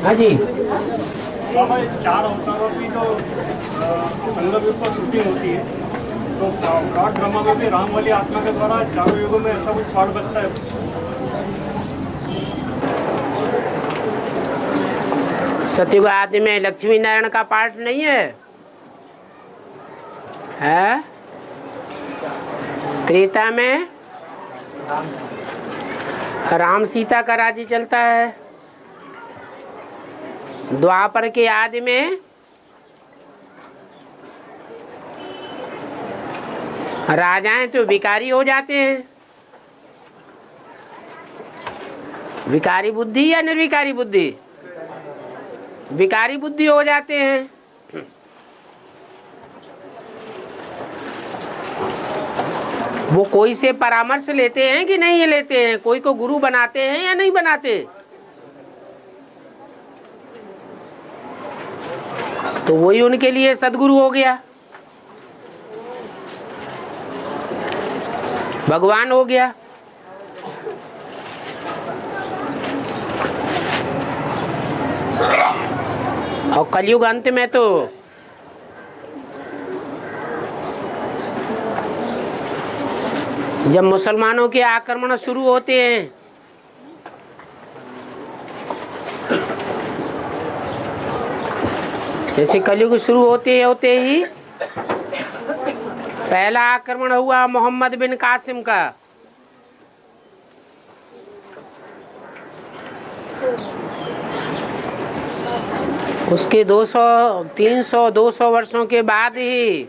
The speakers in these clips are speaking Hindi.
हाँ जी। बाबा 4 अवतारों की जो संगम युग पर शूटिंग होती है, तो ब्रॉड ड्रामा में भी राम वाली आत्मा के द्वारा चारों युगों में ऐसा कुछ पाठ बचता है। सतयुग आदि में लक्ष्मी नारायण का पाठ नहीं है? है? त्रेता में राम सीता का राज्य चलता है। द्वापर के आदि में राजाएं तो विकारी हो जाते हैं। विकारी बुद्धि या निर्विकारी बुद्धि? विकारी बुद्धि हो जाते हैं। वो कोई से परामर्श लेते हैं कि नहीं लेते हैं? कोई को गुरु बनाते हैं या नहीं बनाते? तो वही उनके लिए सदगुरु हो गया, भगवान हो गया। और कलयुग अंत में तो जब मुसलमानों के आक्रमण शुरू होते हैं, जैसे कलयुग शुरू होते ही पहला आक्रमण हुआ मोहम्मद बिन कासिम का। उसके 200, 300, 200 वर्षों के बाद ही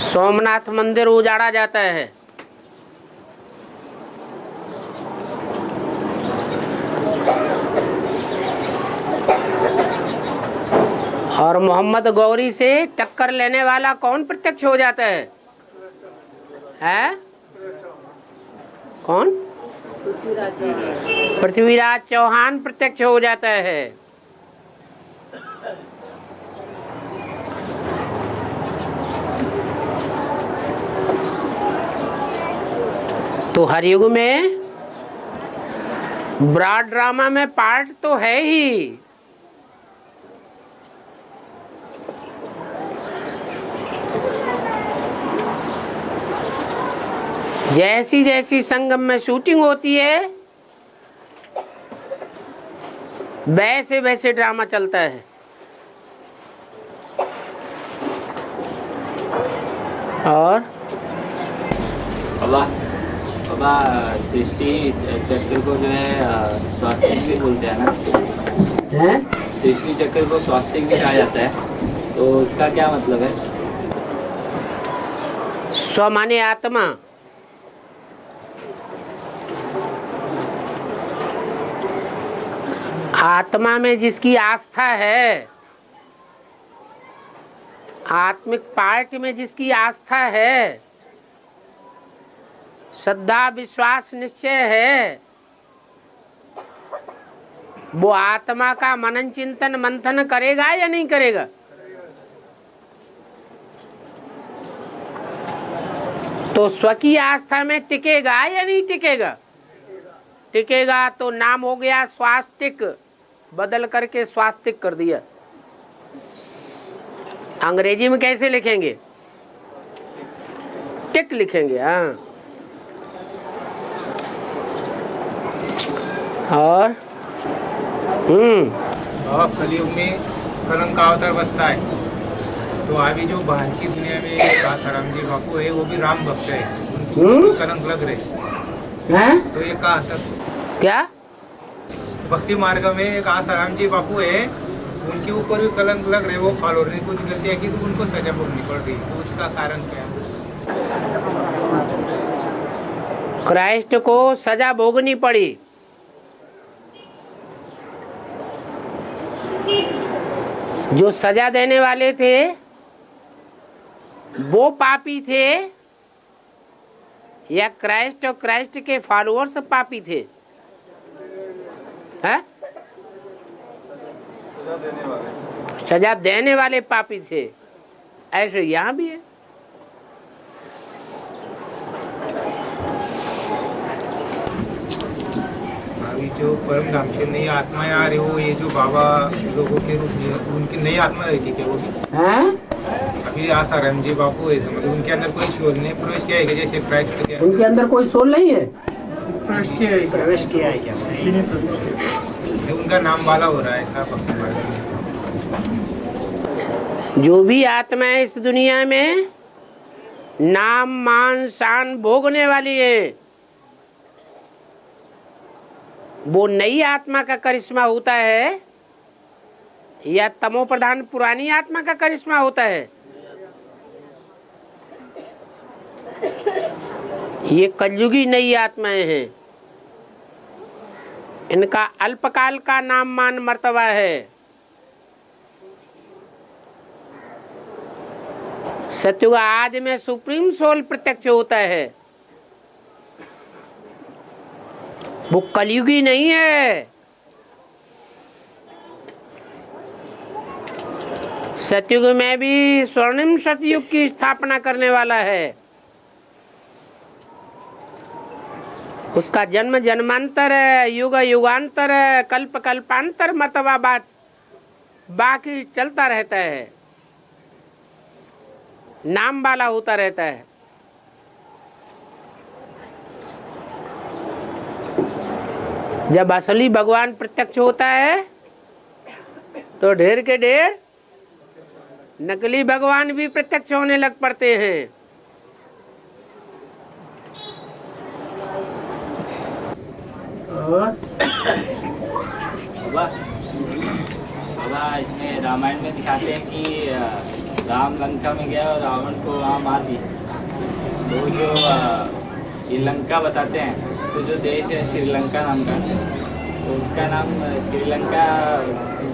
सोमनाथ मंदिर उजाड़ा जाता है। और मोहम्मद गौरी से टक्कर लेने वाला कौन प्रत्यक्ष हो जाता है? हैं? कौन? पृथ्वीराज चौहान प्रत्यक्ष हो जाता है। तो हर युग में ब्रॉड ड्रामा में पार्ट तो है ही। जैसी जैसी संगम में शूटिंग होती है वैसे वैसे ड्रामा चलता है। और बाबा सृष्टि चक्र को जो है स्वास्तिक भी बोलते हैं ना? सृष्टि चक्र को स्वास्तिक भी कहा जाता है, तो उसका क्या मतलब है? स्व माने आत्मा। आत्मा में जिसकी आस्था है, आत्मिक पार्ट में जिसकी आस्था है, श्रद्धा विश्वास निश्चय है, वो आत्मा का मनन चिंतन मंथन करेगा या नहीं करेगा? तो स्व की आस्था में टिकेगा या नहीं टिकेगा? टिकेगा तो नाम हो गया स्वास्तिक, बदल करके स्वास्तिक कर दिया। अंग्रेजी में कैसे लिखेंगे? टिक लिखेंगे। हाँ। और कलयुग में कलंक का अवतार बसता है, तो अभी जो बाहर की दुनिया में आसाराम जी बापू है वो भी राम भक्त है, उनको कलंक लग रहे हैं। तो ये कहा तक क्या भक्ति मार्ग में एक आसाराम जी बापू है, उनके ऊपर भी कलंक लग रहे, वो फॉलोअर ने कुछ गलतियां की तो उनको सजा भोगनी पड़ रही, तो उसका कारण क्या है? क्राइस्ट को सजा भोगनी पड़ी? जो सजा देने वाले थे वो पापी थे या क्राइस्ट और क्राइस्ट के फॉलोअर्स पापी थे? है? सजा देने वाले पापी थे। ऐसे यहाँ भी है। अभी जो परम धाम से नई आत्माएं आ रही हो, ये जो बाबा लोगों के रूप में उनकी नई आत्मा रहती क्या वो भी? हैं? अभी आसाराम जी बापू है, मतलब उनके अंदर कोई सोल नहीं प्रवेश किया है क्या? जैसे प्राइट किया उनके अंदर कोई सोल नहीं है? प्रवेश किया है क्या? उनका नाम वाला हो रहा है ऐसा पक्का। जो भी आत्मा है इस दुनिया में नाम मान शान भोगने वाली है, वो नई आत्मा का करिश्मा होता है या तमो प्रधान पुरानी आत्मा का करिश्मा होता है? ये कलयुगी नई आत्माएं हैं, इनका अल्पकाल का नाम मान मर्तबा है। सत्युग आदि में सुप्रीम सोल प्रत्यक्ष होता है, वो कलयुगी नहीं है। सतयुग में भी स्वर्णिम सतयुग की स्थापना करने वाला है। उसका जन्म जन्मांतर है, युग युगांतर है, कल्प कल्पांतर मर्तबा बाकी चलता रहता है, नाम वाला होता रहता है। जब असली भगवान प्रत्यक्ष होता है तो ढेर के ढेर नकली भगवान भी प्रत्यक्ष होने लग पड़ते हैं। बाबा इसमें रामायण में दिखाते हैं कि राम लंका में गया और रावण को वहाँ मार दिया। तो जो ये लंका बताते हैं, तो जो देश है श्रीलंका नाम का, तो उसका नाम श्रीलंका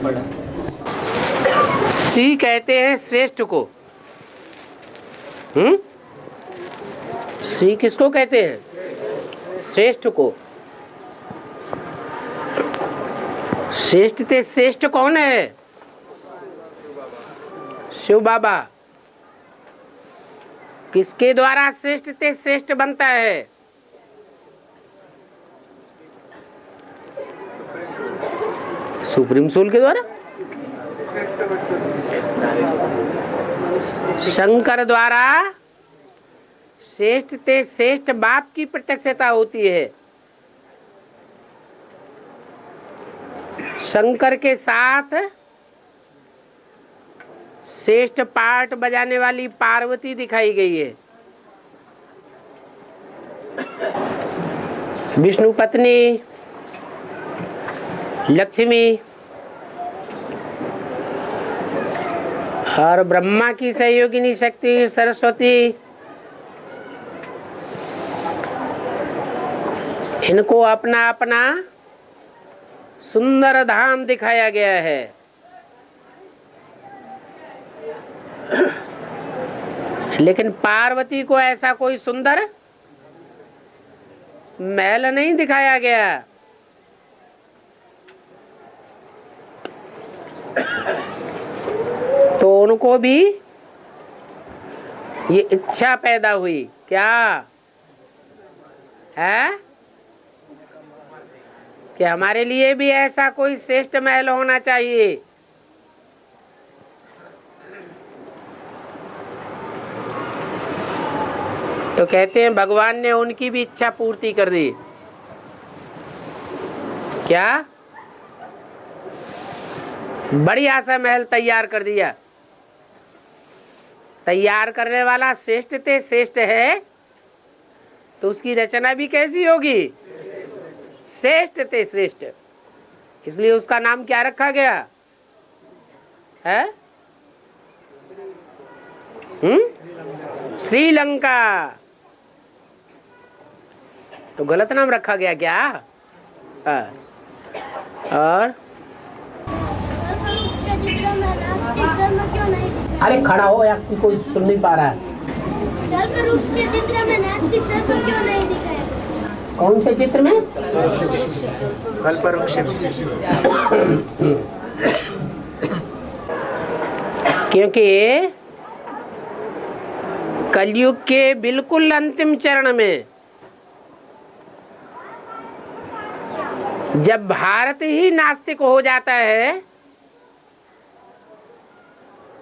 पड़ा। श्री कहते हैं श्रेष्ठ को। श्री किसको कहते हैं? श्रेष्ठ को। श्रेष्ठ ते श्रेष्ठ कौन है? शिव बाबा। किसके द्वारा श्रेष्ठ ते श्रेष्ठ बनता है? सुप्रीम सोल के द्वारा। शंकर द्वारा श्रेष्ठ ते श्रेष्ठ बाप की प्रत्यक्षता होती है। शंकर के साथ श्रेष्ठ पार्ट बजाने वाली पार्वती दिखाई गई है। विष्णु पत्नी लक्ष्मी और ब्रह्मा की सहयोगिनी शक्ति सरस्वती, इनको अपना अपना सुंदर धाम दिखाया गया है। लेकिन पार्वती को ऐसा कोई सुंदर महल नहीं दिखाया गया। तो उनको भी ये इच्छा पैदा हुई, क्या है कि हमारे लिए भी ऐसा कोई श्रेष्ठ महल होना चाहिए। तो कहते हैं भगवान ने उनकी भी इच्छा पूर्ति कर दी। क्या? बढ़िया सा महल तैयार कर दिया। तैयार करने वाला श्रेष्ठ ते श्रेष्ठ है, तो उसकी रचना भी कैसी होगी? श्रेष्ठ ते श्रेष्ठ। इसलिए उसका नाम क्या रखा गया है? श्रीलंका। तो गलत नाम रखा गया क्या? और अरे खड़ा हो यार, कोई सुन नहीं पा रहा है। के चित्र में नास्तिक तत्व क्यों नहीं दिखाया? कौन से चित्र में? कल्पवृक्ष। क्योंकि कलयुग के बिल्कुल अंतिम चरण में जब भारत ही नास्तिक हो जाता है,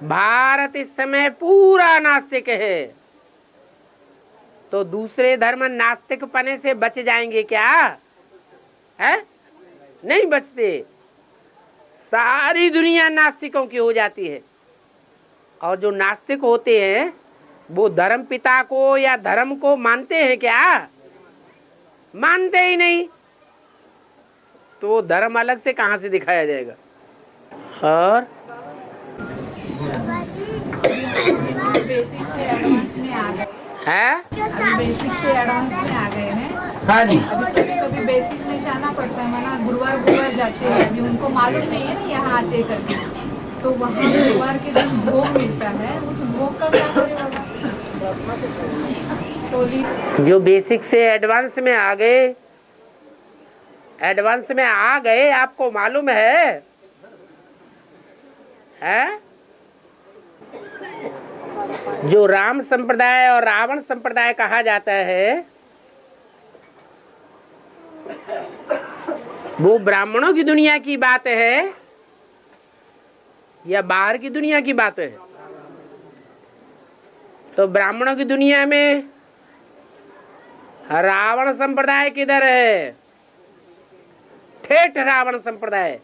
भारत इस समय पूरा नास्तिक है, तो दूसरे धर्म नास्तिक पने से बच जाएंगे क्या? है नहीं बचते। सारी दुनिया नास्तिकों की हो जाती है। और जो नास्तिक होते हैं वो धर्म पिता को या धर्म को मानते हैं क्या? मानते ही नहीं। तो धर्म अलग से कहां से दिखाया जाएगा? और बेसिक से एडवांस में आ गए है? अभी बेसिक से एडवांस में आ गए हैं। हाँ जी। अभी कभी कभी बेसिक में जाना पड़ता है, माना गुरुवार जाते हैं, अभी उनको मालूम नहीं है ना यहाँ आते करके, तो वहाँ गुरुवार के दिन भोग मिलता है, उस भोग का क्या करेगा? तो जो बेसिक से एडवांस में आ गए, एडवांस में आ गए, आपको मालूम है? जो राम संप्रदाय और रावण संप्रदाय कहा जाता है, वो ब्राह्मणों की दुनिया की बात है या बाहर की दुनिया की बात है? तो ब्राह्मणों की दुनिया में रावण संप्रदाय किधर है? ठेठ रावण संप्रदाय।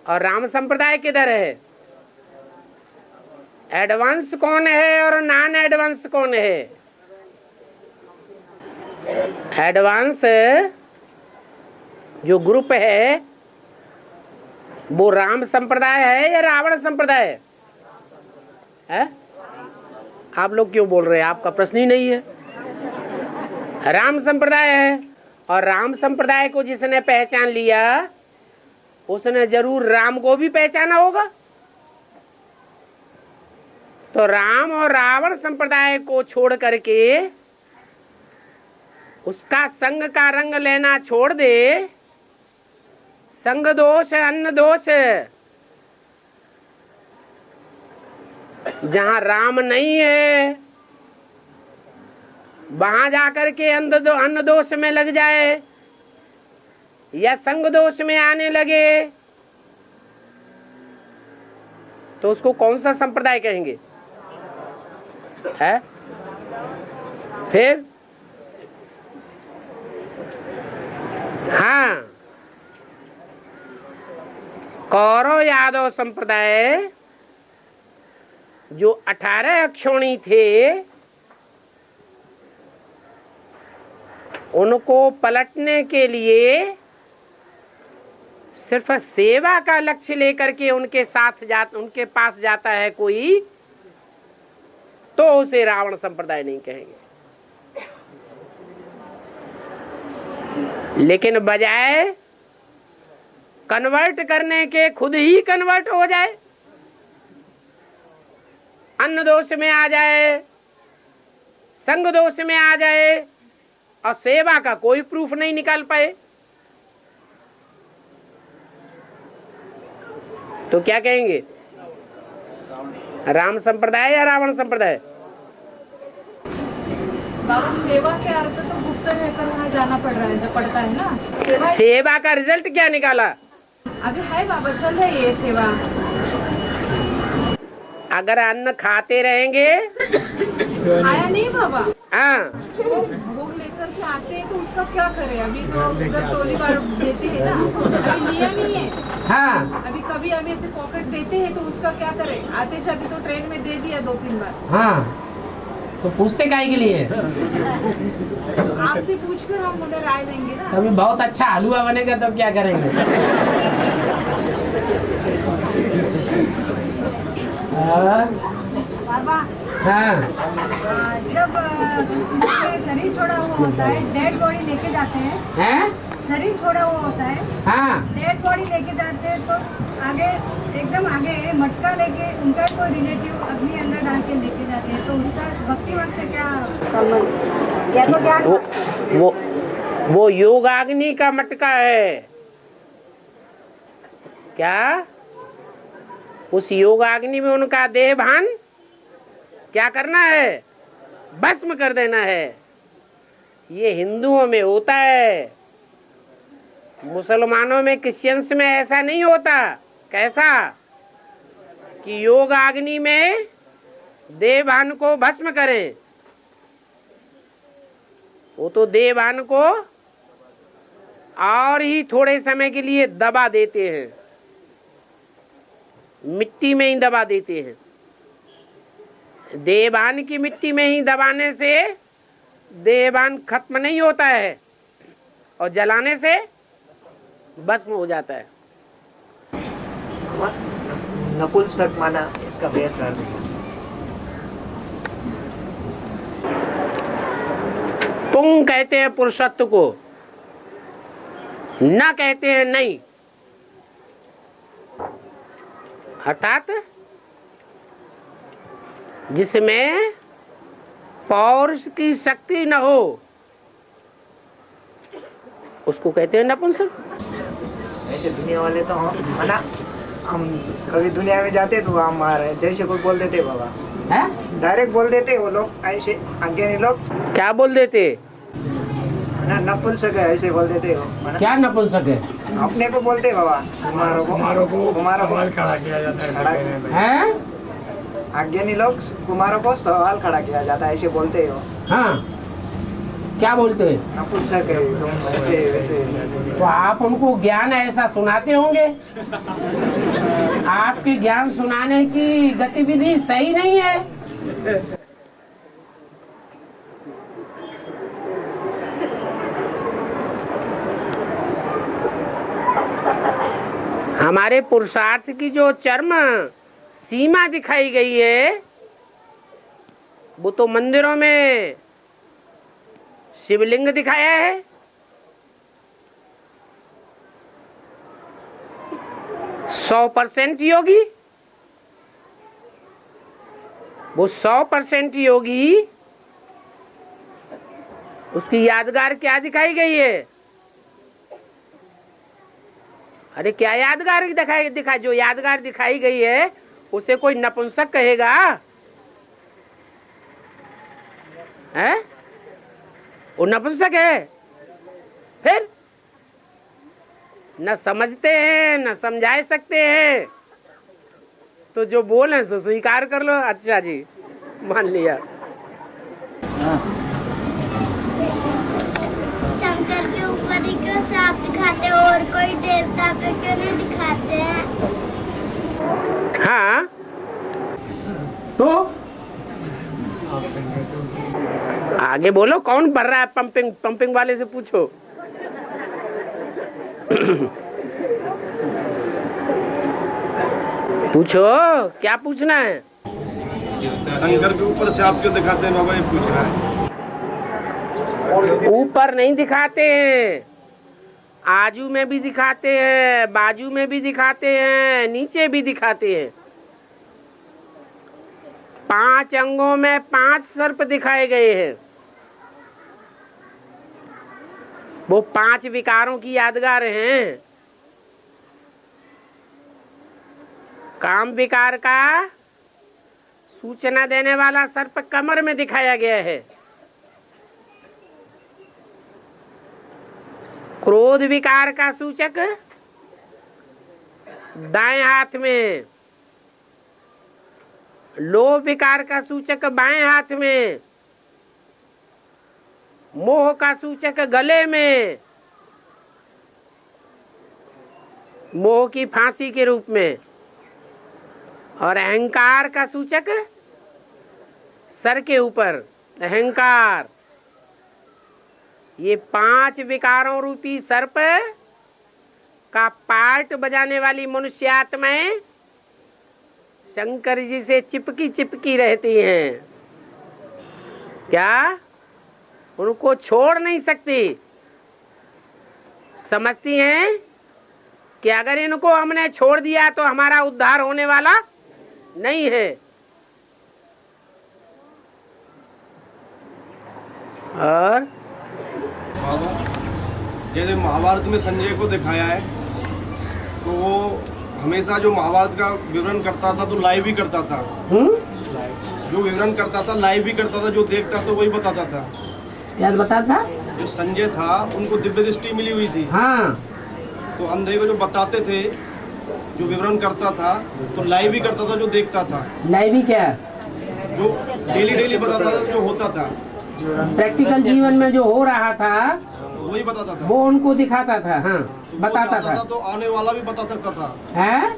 और राम संप्रदाय किधर है? एडवांस कौन है और नॉन एडवांस कौन है? एडवांस जो ग्रुप है वो राम संप्रदाय है या रावण संप्रदाय है? आप लोग क्यों बोल रहे हैं? आपका प्रश्न ही नहीं है। राम संप्रदाय है, और राम संप्रदाय को जिसने पहचान लिया उसने जरूर राम को भी पहचाना होगा। तो राम और रावण संप्रदाय को छोड़ करके उसका संग का रंग लेना छोड़ दे। संग दोष अन्न दोष। जहां राम नहीं है वहां जाकर के अन्न दोष में लग जाए या संग दोष में आने लगे तो उसको कौन सा संप्रदाय कहेंगे? है? फिर हाँ, कौरव यादव संप्रदाय जो 18 अक्षौणी थे, उनको पलटने के लिए सिर्फ सेवा का लक्ष्य लेकर के उनके पास जाता है कोई, तो उसे रावण संप्रदाय नहीं कहेंगे। लेकिन बजाय कन्वर्ट करने के खुद ही कन्वर्ट हो जाए, अन्न दोष में आ जाए, संग दोष में आ जाए और सेवा का कोई प्रूफ नहीं निकाल पाए, तो क्या कहेंगे? राम संप्रदाय या रावण संप्रदाय? बाबा सेवा के अर्थ तो गुप्त रहकर वहाँ जाना पड़ता है ना। सेवा का रिजल्ट क्या निकाला? अभी है बाबा, चल रही है ये सेवा। अगर अन्न खाते रहेंगे आया नहीं बाबा। हाँ, भोग लेकर के आते हैं तो उसका क्या करें? अभी तो उधर ट्रॉली बार देते हैं ना, अभी लिया नहीं है। हाँ, अभी कभी हम ऐसे पॉकेट देते हैं तो उसका क्या करें? आते जाते तो ट्रेन में दे दिया 2-3 बार। हाँ, तो पूछते काहे के लिए? तो आपसे पूछकर हम उधर राय देंगे ना। अभी बहुत अच्छा हलवा बनेगा तो क्या करेंगे? बाबा, हाँ, जब शरीर छोड़ा हुआ होता है, डेड बॉडी लेके जाते हैं। हैं? शरीर छोड़ा हुआ होता है, हाँ, डेड बॉडी लेके जाते हैं तो आगे एकदम आगे मटका लेके उनका कोई रिलेटिव अग्नि अंदर डाल के लेके जाते हैं, तो उसका भक्ति मार्ग से क्या संबंध? या तो क्या वो योगाग्नि का मटका है क्या? उस योगाग्नि में उनका देह भान क्या करना है? भस्म कर देना है। ये हिंदुओं में होता है। मुसलमानों में, क्रिश्चियंस में ऐसा नहीं होता। कैसा कि योग अग्नि में देवभान को भस्म करें, वो तो देवभान को और ही थोड़े समय के लिए दबा देते हैं, मिट्टी में ही दबा देते हैं। देवभान की मिट्टी में ही दबाने से देवभान खत्म नहीं होता है और जलाने से भस्म हो जाता है। नपुंसक माना इसका भेद कर दिया। पुंग कहते हैं पुरुषत्व को, न कहते हैं नहीं, अर्थात जिसमें पौरुष की शक्ति न हो उसको कहते हैं नपुंसक। ऐसे दुनिया वाले तो माना हम कभी दुनिया में जाते तो हम मारे जैसे कोई बोल देते बाबा, डायरेक्ट बोल देते वो लोग, ऐसे अज्ञानी लोग क्या बोल देते? ना नपुंसक है ऐसे बोल देते हो। क्या नपुंसक है? अपने को बोलते बाबा, कुमारों को खड़ा किया जाता है। अज्ञानी लोग कुमारों को सवाल खड़ा किया जाता है, ऐसे बोलते हो। हाँ, क्या बोलते हैं? नपुंसक है तुम, ऐसे वैसे। तो आप उनको ज्ञान ऐसा सुनाते होंगे। आपके ज्ञान सुनाने की गतिविधि सही नहीं है। हमारे पुरुषार्थ की जो चरम सीमा दिखाई गई है वो तो मंदिरों में शिवलिंग दिखाया है, सौ % योगी, वो 100% योगी, उसकी यादगार क्या दिखाई गई है? अरे क्या यादगार दिखाई जो यादगार दिखाई गई है उसे कोई नपुंसक कहेगा? है वो नपुंसक है? फिर न समझते हैं न समझा सकते हैं, तो जो बोले सो स्वीकार कर लो। अच्छा जी, मान लिया। शंकर के ऊपर ही क्यों सांप दिखाते हो और कोई देवता पे क्यों नहीं दिखाते हैं? हाँ, तो आगे बोलो, कौन भर रहा है? पंपिंग वाले से पूछो। पूछो, क्या पूछना है? शंकर के ऊपर सांप क्यों दिखाते हैं बाबा, ये पूछ रहा है। ऊपर नहीं दिखाते हैं, आजू में भी दिखाते हैं, बाजू में भी दिखाते हैं, नीचे भी दिखाते हैं। 5 अंगों में 5 सर्प दिखाए गए हैं। वो 5 विकारों की यादगार हैं। काम विकार का सूचना देने वाला सर्प कमर में दिखाया गया है। क्रोध विकार का सूचक दाएं हाथ में, लोभ विकार का सूचक बाएं हाथ में, मोह का सूचक गले में, मोह की फांसी के रूप में, और अहंकार का सूचक सर के ऊपर अहंकार। ये 5 विकारों रूपी सर्प का पार्ट बजाने वाली मनुष्य आत्माएं शंकर जी से चिपकी रहती हैं। क्या उनको छोड़ नहीं सकती? समझती हैं कि अगर इनको हमने छोड़ दिया तो हमारा उद्धार होने वाला नहीं है। और जैसे महाभारत में संजय को दिखाया है, तो वो हमेशा जो महाभारत का विवरण करता था तो लाइव भी करता था। जो विवरण करता था लाइव भी करता था, जो देखता था वही बताता था। क्या बताता? जो संजय था उनको दिव्य दृष्टि मिली हुई थी। हाँ। तो अंधे को जो बताते थे, जो विवरण करता था, तो लाइव ही करता था, जो देखता था। लाइव ही क्या? जो डेली बताता था, जो होता था, प्रैक्टिकल जीवन में जो हो रहा था वही बताता था, वो उनको दिखाता था। हाँ, तो बताता था। तो आने वाला भी बता सकता था। है?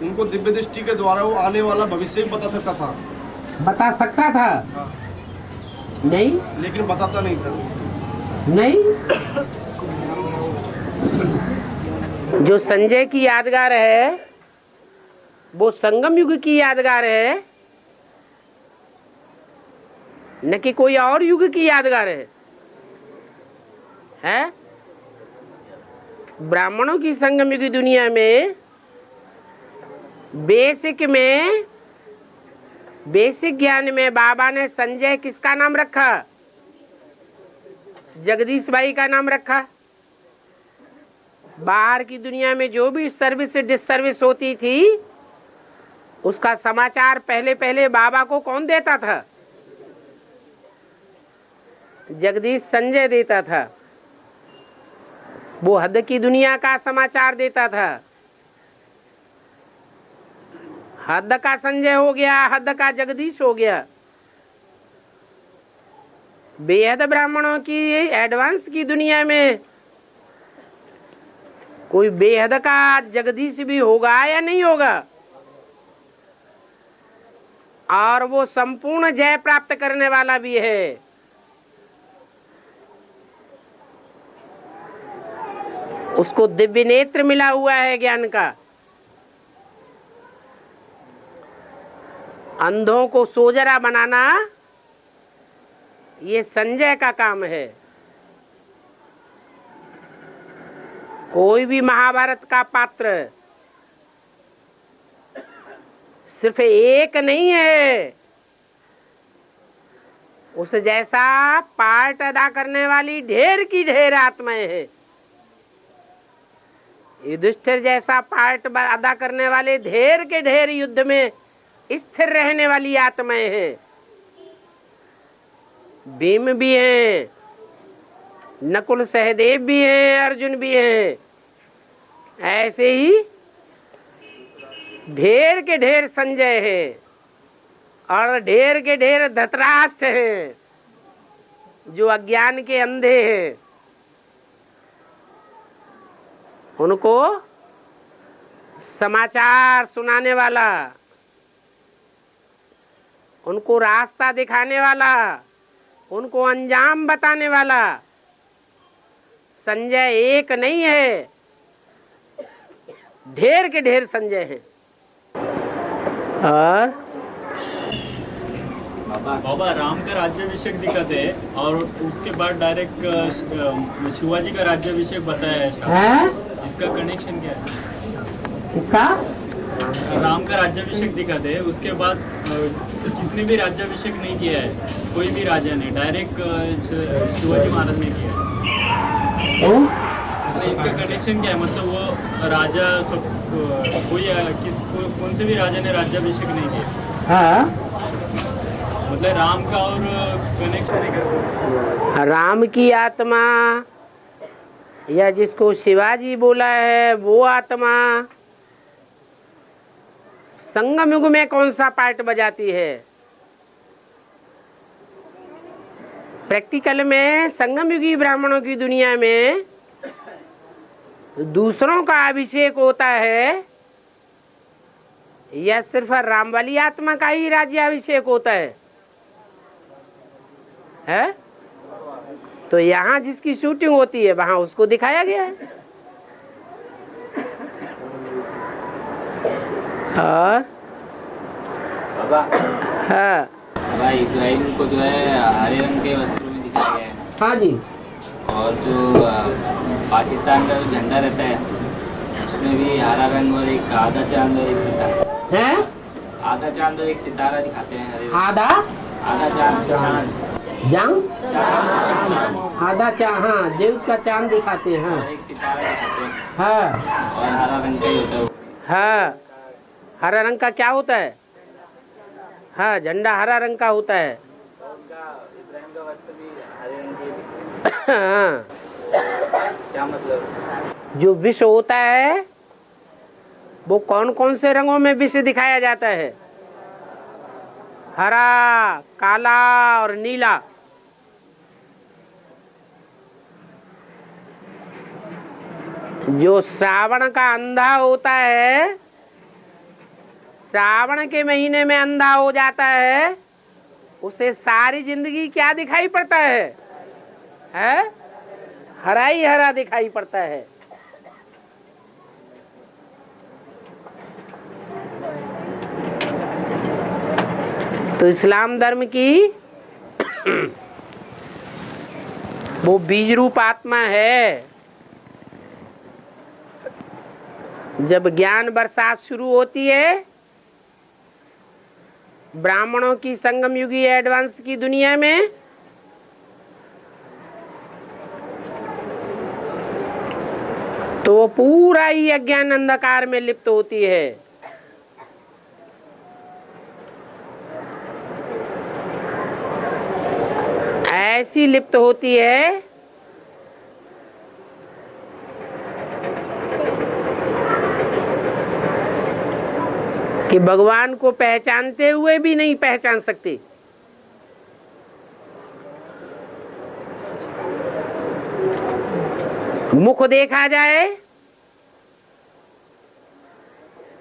उनको दिव्य दृष्टि के द्वारा वो आने वाला भविष्य भी बता सकता था। बता सकता था? हाँ। नहीं, लेकिन बताता नहीं था। नहीं। जो संजय की यादगार है वो संगम युग की यादगार है, न कि कोई और युग की यादगार है? ब्राह्मणों की संगम युग दुनिया में बेसिक ज्ञान में बाबा ने संजय किसका नाम रखा? जगदीश भाई का नाम रखा। बाहर की दुनिया में जो भी सर्विस डिसर्विस होती थी उसका समाचार पहले बाबा को कौन देता था? जगदीश संजय देता था। वो हद की दुनिया का समाचार देता था। हद का संजय हो गया, हद का जगदीश हो गया। बेहद ब्राह्मणों की एडवांस की दुनिया में कोई बेहद का जगदीश भी होगा या नहीं होगा? और वो संपूर्ण जय प्राप्त करने वाला भी है। उसको दिव्य नेत्र मिला हुआ है ज्ञान का। अंधों को सोजरा बनाना ये संजय का काम है। कोई भी महाभारत का पात्र सिर्फ एक नहीं है, उस जैसा पार्ट अदा करने वाली ढेर की ढेर आत्माएं हैं। युधिष्ठिर जैसा पार्ट अदा करने वाले ढेर के ढेर युद्ध में स्थिर रहने वाली आत्माएं हैं। भीम भी हैं, नकुल सहदेव भी हैं, अर्जुन भी हैं। ऐसे ही ढेर के ढेर संजय है और ढेर के ढेर धृतराष्ट्र हैं जो अज्ञान के अंधे हैं। उनको समाचार सुनाने वाला, उनको रास्ता दिखाने वाला, उनको अंजाम बताने वाला संजय एक नहीं है, ढेर के ढेर संजय हैं। और बाबा राम का राज्याभिषेक दिखाते हैं और उसके बाद डायरेक्ट शिवाजी का राज्याभिषेक बताया है। इसका कनेक्शन क्या है? इसका राम का राज्याभिषेक दिखाते हैं, उसके बाद किसने भी राज्याभिषेक नहीं किया है, कोई भी राजा ने, डायरेक्ट शिवाजी महाराज ने किया है। मतलब इसका कनेक्शन क्या है? मतलब वो राजा कौन से भी राजा ने राज्याभिषेक नहीं किया। हाँ, मतलब राम का और कनेक्शन है। राम की आत्मा या जिसको शिवाजी बोला है वो आत्मा संगम युग में कौन सा पार्ट बजाती है? प्रैक्टिकल में संगम युगी ब्राह्मणों की दुनिया में दूसरों का अभिषेक होता है या सिर्फ राम वाली आत्मा का ही राज्याभिषेक होता है? तो यहाँ जिसकी शूटिंग होती है वहां उसको दिखाया गया है। और बाबा, हाँ भाई इब्राहिम को जो है हरे रंग के वस्त्रों में दिखाया गया है। हाँ जी। और जो पाकिस्तान का जो झंडा रहता है उसमें भी हरा रंग और एक आधा चांद और एक सितारा है। आधा चांद और एक सितारा दिखाते हैं। हरे आधा चांद चांद आधा चांद, हाँ देव का चांद दिखाते हैं। हाँ, एक सितारा दिखाते हैं। हाँ, और हरा रंग का ही होता है। हाँ, हरा रंग का क्या होता है? हाँ, झंडा हरा रंग का होता है। इब्राहिम का वस्त्र भी हरे रंग के। हाँ, क्या मतलब? जो विष होता है वो कौन कौन से रंगों में विष दिखाया जाता है? हरा, काला और नीला। जो श्रावण का अंधा होता है, श्रावण के महीने में अंधा हो जाता है, उसे सारी जिंदगी क्या दिखाई पड़ता है? हरा ही हरा दिखाई पड़ता है। तो इस्लाम धर्म की वो बीज रूप आत्मा है। जब ज्ञान बरसात शुरू होती है ब्राह्मणों की संगम युगी एडवांस की दुनिया में, तो वो पूरा ही अज्ञान अंधकार में लिप्त होती है। ऐसी लिप्त होती है कि भगवान को पहचानते हुए भी नहीं पहचान सकती। मुख देखा जाए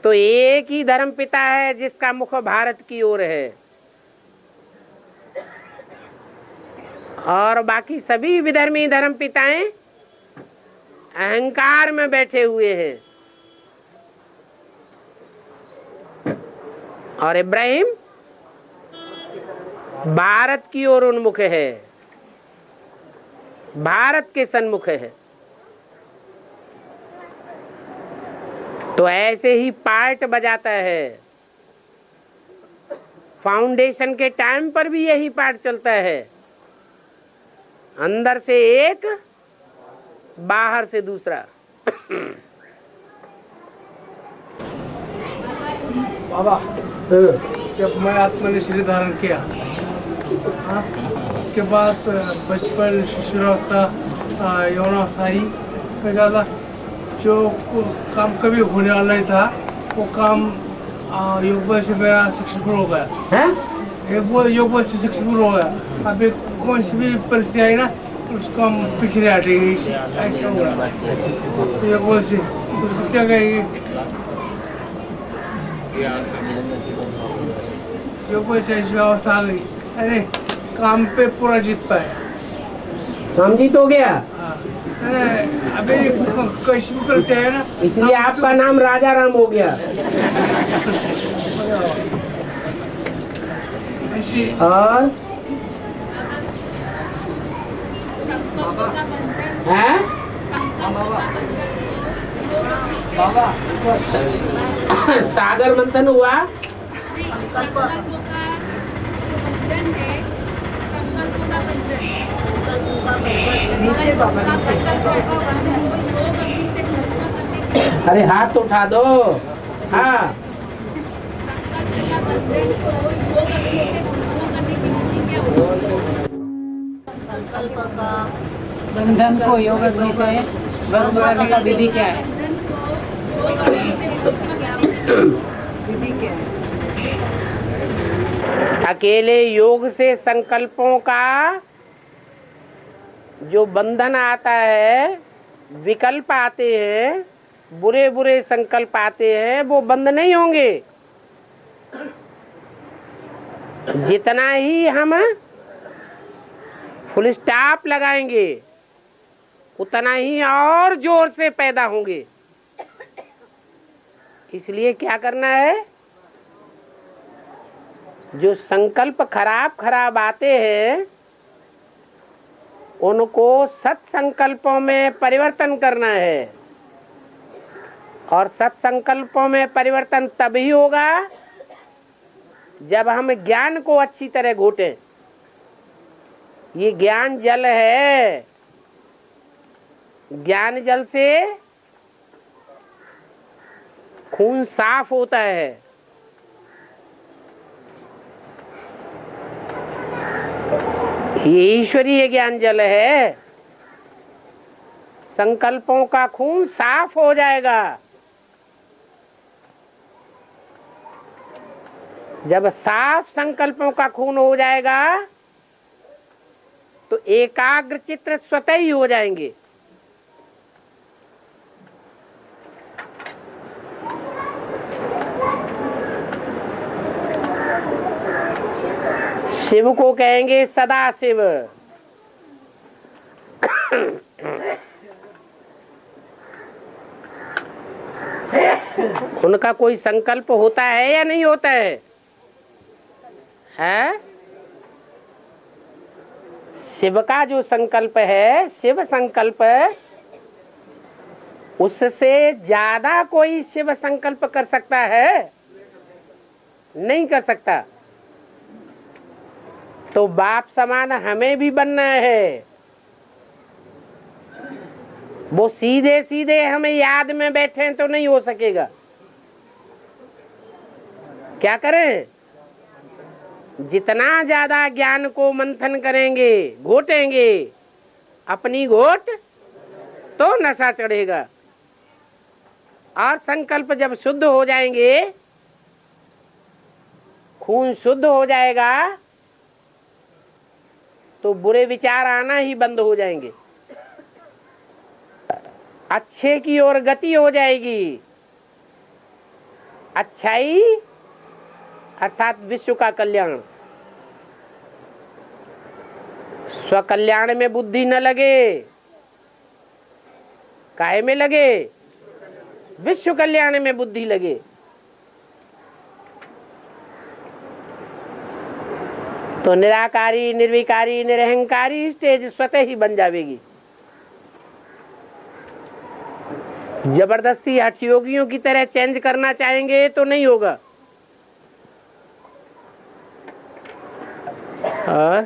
तो एक ही धर्म पिता है जिसका मुख भारत की ओर है, और बाकी सभी विधर्मी धर्म पिताएं अहंकार में बैठे हुए हैं। और इब्राहिम भारत की ओर उन्मुख है, भारत के सन्मुख है। तो ऐसे ही पार्ट बजाता है। फाउंडेशन के टाइम पर भी यही पार्ट चलता है, अंदर से एक, बाहर से दूसरा। बाबा, जब मैं आत्मनिश्चय धारण किया, उसके बाद बचपन, शिशुरावस्था, यौनावस्था ही में ज़्यादा जो काम कभी होने वाला नहीं था वो काम योग बल से मेरा सक्सेसफुल हो गया। वो योग बल से सक्सेसफुल हो गया। अभी कौन सी भी परिस्थिति आई ना उसको हम पीछे नहीं हटेंगे। ऐसा हो रहा है योग बल से, उसको क्या कहेंगे, योग बल से ऐसी अवस्था आ गई। अरे काम पे पूरा जीत पाए, काम जीत हो गया। अभी कैसी भी परिस्थिति है ना, इसलिए आपका नाम राजा राम हो गया। और है सागर मंथन हुआ, नीचे बाबा नीचे। अरे हाथ तो उठा दो। हाँ, संकल्प का बंधन को योग अग्नि से भस्म करने का विधि क्या है? विधि क्या है? अकेले योग से संकल्पों का जो बंधन आता है, विकल्प आते हैं, बुरे बुरे संकल्प आते हैं, वो बंद नहीं होंगे। जितना ही हम फुल स्टॉप लगाएंगे उतना ही और जोर से पैदा होंगे। इसलिए क्या करना है, जो संकल्प खराब खराब आते हैं उनको सत्संकल्पों में परिवर्तन करना है। और सत्संकल्पों में परिवर्तन तभी होगा जब हम ज्ञान को अच्छी तरह घोटें। ये ज्ञान जल है, ज्ञान जल से खून साफ होता है। ये ईश्वरीय ज्ञान जल है। संकल्पों का खून साफ हो जाएगा। जब साफ संकल्पों का खून हो जाएगा तो एकाग्र चित्त स्वतः ही हो जाएंगे। शिव को कहेंगे सदा शिव। उनका कोई संकल्प होता है या नहीं होता है? हैं? शिव का जो संकल्प है, शिव संकल्प, उससे ज्यादा कोई शिव संकल्प कर सकता है? नहीं कर सकता। तो बाप समान हमें भी बनना है। वो सीधे सीधे हमें याद में बैठे तो नहीं हो सकेगा। क्या करें? जितना ज्यादा ज्ञान को मंथन करेंगे, घोटेंगे, अपनी घोट तो नशा चढ़ेगा। और संकल्प जब शुद्ध हो जाएंगे, खून शुद्ध हो जाएगा, तो बुरे विचार आना ही बंद हो जाएंगे। अच्छे की ओर गति हो जाएगी। अच्छाई अर्थात विश्व का कल्याण। स्वकल्याण में बुद्धि न लगे, काहे में लगे? विश्व कल्याण में बुद्धि लगे। तो निराकारी, निर्विकारी, निरहंकारी स्टेज स्वतः ही बन जाएगी। जबरदस्ती हठ योगियों की तरह चेंज करना चाहेंगे तो नहीं होगा। और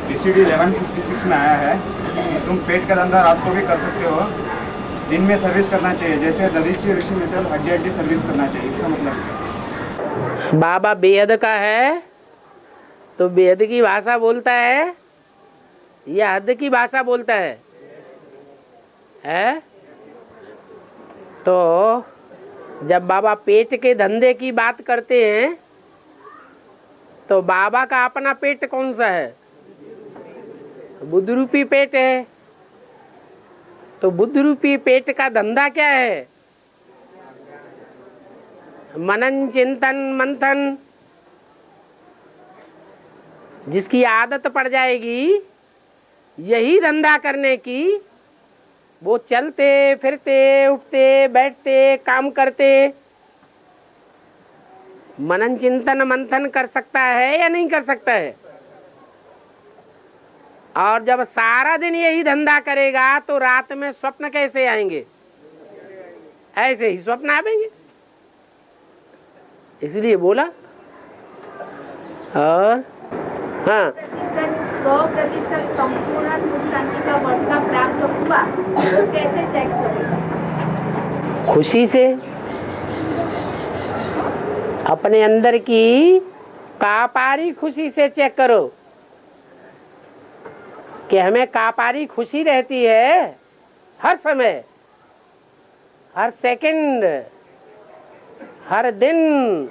PCD 1156 में आया है कि तुम पेट का धंधा रात को भी कर सकते हो, दिन में सर्विस करना चाहिए। जैसे दधीची ऋषि मिसल हड्डी सर्विस करना चाहिए। इसका मतलब बाबा बेहद का है तो बेहद की भाषा बोलता है या हद की भाषा बोलता है? तो जब बाबा पेट के धंधे की बात करते हैं तो बाबा का अपना पेट कौन सा है? बुद्ध रूपी पेट है। तो बुद्ध रूपी पेट का धंधा क्या है? मनन, चिंतन, मंथन। जिसकी आदत पड़ जाएगी यही धंधा करने की, वो चलते फिरते, उठते बैठते, काम करते, मनन चिंतन मंथन कर सकता है या नहीं कर सकता है? और जब सारा दिन यही धंधा करेगा तो रात में स्वप्न कैसे आएंगे? ऐसे ही स्वप्न आएंगे। इसलिए बोला। और हाँ, 100% संपूर्ण सुख शांति का वर्षा प्राप्त हुआ तो कैसे चेक करें? खुशी से अपने अंदर की कापारी खुशी से चेक करो कि हमें कापारी खुशी रहती है हर समय, हर सेकंड, हर दिन।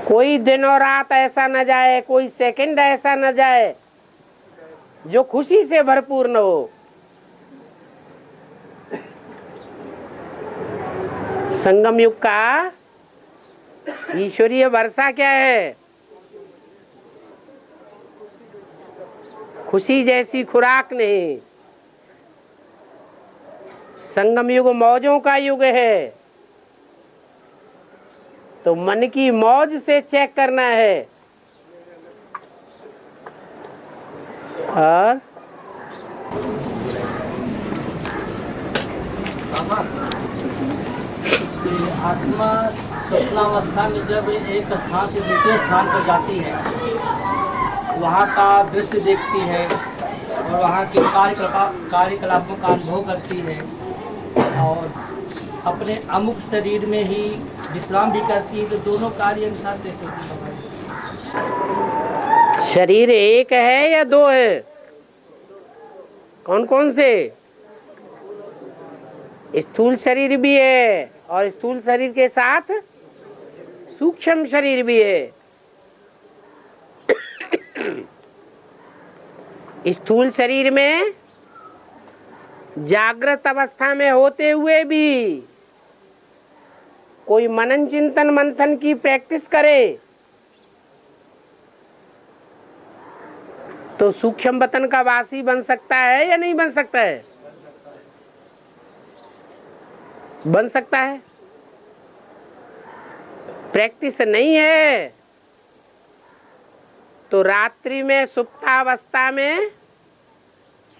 कोई दिन और रात ऐसा न जाए, कोई सेकंड ऐसा न जाए जो खुशी से भरपूर न हो। संगम युग का ईश्वरीय वर्षा क्या है? खुशी जैसी खुराक नहीं। संगम युग मौजों का युग है। तो मन की मौज से चेक करना है। और आत्मा स्वप्नावस्था में जब एक स्थान से दूसरे स्थान पर जाती है, वहाँ का दृश्य देखती है और वहाँ के कार्यकलापों का अनुभव करती है और अपने अमुक शरीर में ही विश्राम भी करती है, तो दोनों कार्य एक साथ कैसे होते? शरीर एक है या दो है? कौन कौन से? स्थूल शरीर भी है और स्थूल शरीर के साथ सूक्ष्म शरीर भी है। स्थूल शरीर में जागृत अवस्था में होते हुए भी कोई मनन चिंतन मंथन की प्रैक्टिस करे तो सूक्ष्म वतन का वासी बन सकता है या नहीं बन सकता है? बन सकता है। प्रैक्टिस नहीं है तो रात्रि में सुप्तावस्था में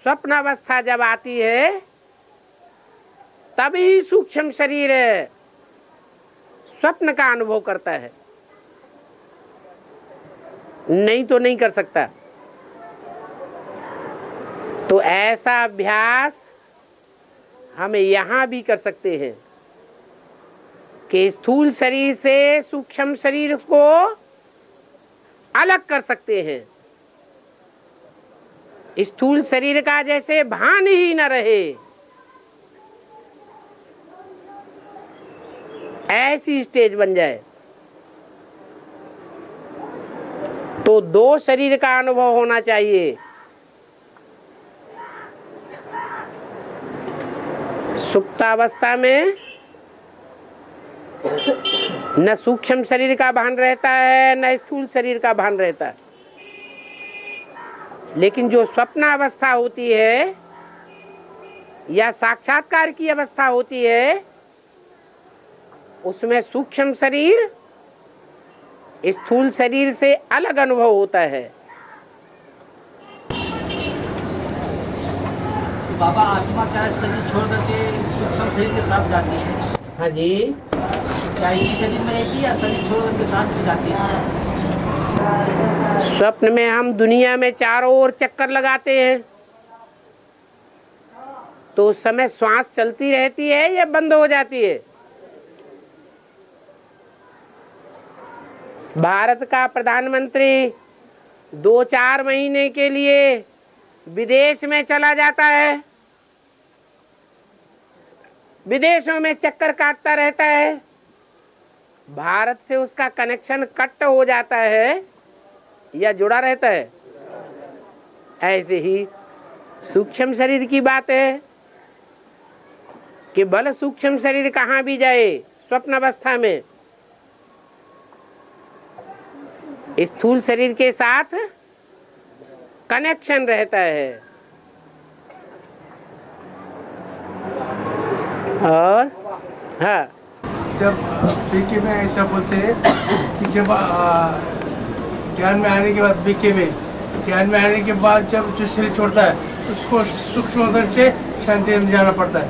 स्वप्न अवस्था जब आती है तभी सूक्ष्म शरीर स्वप्न का अनुभव करता है, नहीं तो नहीं कर सकता। तो ऐसा अभ्यास हम यहाँ भी कर सकते हैं कि स्थूल शरीर से सूक्ष्म शरीर को अलग कर सकते हैं। स्थूल शरीर का जैसे भान ही न रहे, ऐसी स्टेज बन जाए तो दो शरीर का अनुभव होना चाहिए। सुप्तावस्था में न सूक्ष्म शरीर का भान रहता है न स्थूल शरीर का भान रहता है, लेकिन जो स्वप्न अवस्था होती है या साक्षात्कार की अवस्था होती है उसमें सूक्ष्म शरीर स्थूल शरीर से अलग अनुभव होता है। बाबा आत्मा क्या शरीर छोड़ करके सूक्ष्म शरीर के साथ जाती है? हाँ जी। क्या इसी शरीर में रहती है या शरीर छोड़ करके साथ में जाती है? स्वप्न में हम दुनिया में चारों ओर चक्कर लगाते हैं तो उस समय श्वास चलती रहती है या बंद हो जाती है? भारत का प्रधानमंत्री 2-4 महीने के लिए विदेश में चला जाता है, विदेशों में चक्कर काटता रहता है, भारत से उसका कनेक्शन कट हो जाता है या जुड़ा रहता है? ऐसे ही सूक्ष्म शरीर की बात है कि भले सूक्ष्म शरीर कहाँ भी जाए स्वप्न अवस्था में स्थूल शरीर के साथ कनेक्शन रहता है। और हाँ, जब बीके में ऐसा बोलते हैं कि जब ज्ञान में आने के बाद बीके में ज्ञान में आने के बाद जब जो शरीर छोड़ता है उसको सूक्ष्म उधर से शांति में जाना पड़ता है।